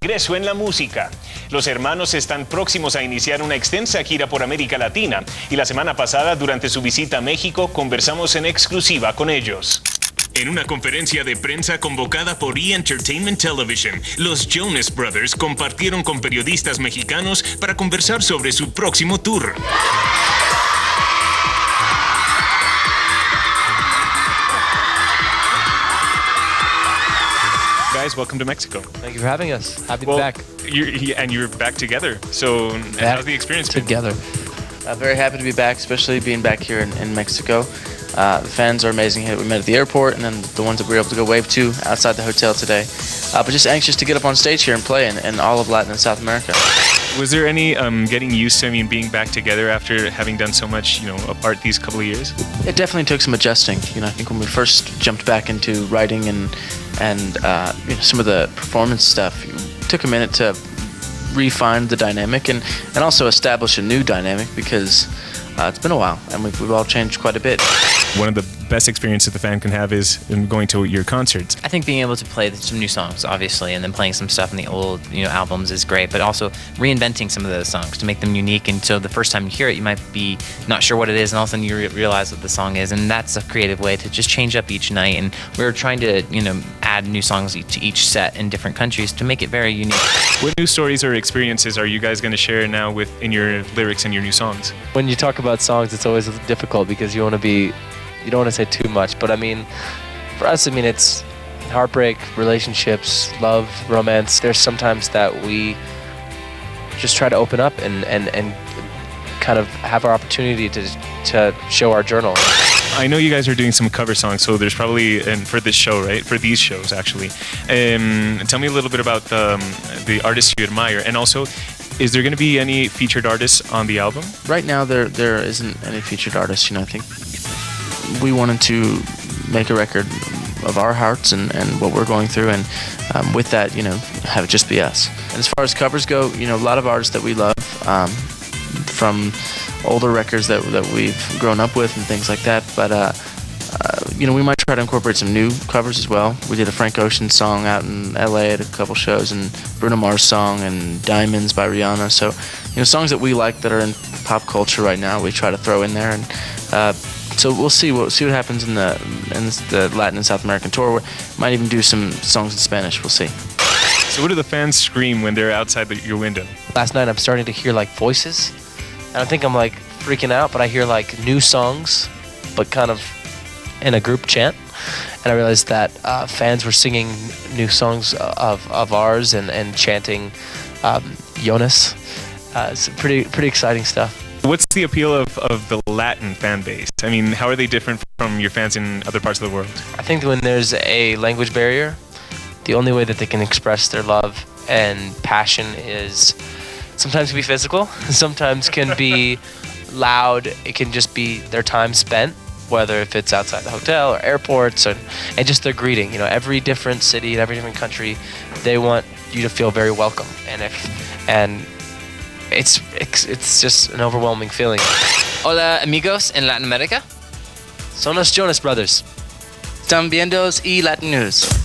Regreso en la música. Los hermanos están próximos a iniciar una extensa gira por América Latina y la semana pasada, durante su visita a México, conversamos en exclusiva con ellos. En una conferencia de prensa convocada por Entertainment Television, los Jonas Brothers compartieron con periodistas mexicanos para conversar sobre su próximo tour. Guys, welcome to Mexico. Thank you for having us. Happy to be back. You're back together. So, how's the experience been? Together. Very happy to be back, especially being back here in Mexico. The fans are amazing here. We met at the airport, and then the ones that we were able to go wave to outside the hotel today. But just anxious to get up on stage here and play in all of Latin and South America. Was there any getting used to, being back together after having done so much, apart these couple of years? It definitely took some adjusting. I think when we first jumped back into writing and some of the performance stuff, it took a minute to refine the dynamic and also establish a new dynamic because it's been a while and we've all changed quite a bit. One of the best experiences the fan can have is in going to your concerts. I think being able to play some new songs, obviously, and then playing some stuff in the old, albums is great, but also reinventing some of those songs to make them unique. And so the first time you hear it, you might be not sure what it is, and all of a sudden you realize what the song is, and that's a creative way to just change up each night. And we're trying to, add new songs to each set in different countries to make it very unique. What new stories or experiences are you guys going to share now in your lyrics and your new songs? When you talk about songs, it's always difficult because you don't want to say too much, but for us, it's heartbreak, relationships, love, romance. There's sometimes that we just try to open up and kind of have our opportunity to show our journal. I know you guys are doing some cover songs, so there's probably, and for this show, right? For these shows, actually. Tell me a little bit about the artists you admire, and also, is there going to be any featured artists on the album? Right now, there isn't any featured artists. I think we wanted to make a record of our hearts and what we're going through, and with that, have it just be us. And as far as covers go, a lot of artists that we love, from older records that we've grown up with and things like that, but we might try to incorporate some new covers as well. We did a Frank Ocean song out in LA at a couple shows, and Bruno Mars song, and Diamonds by Rihanna. So, songs that we like that are in pop culture right now, we try to throw in there, and so we'll see what happens in the Latin and South American tour. We might even do some songs in Spanish. We'll see. So what do the fans scream when they're outside your window? Last night I'm starting to hear voices, and I think I'm freaking out, but I hear new songs, but kind of in a group chant, and I realized that fans were singing new songs of ours and chanting Jonas. It's pretty exciting stuff. What's the appeal of the Latin fan base? How are they different from your fans in other parts of the world? I think when there's a language barrier, the only way that they can express their love and passion is sometimes can be physical, sometimes can be loud. It can just be their time spent, whether if it's outside the hotel or airports, and just their greeting. Every different city and every different country, they want you to feel very welcome, and it's just an overwhelming feeling. Hola amigos en Latin America. Son los Jonas Brothers. Están viendo Latin News.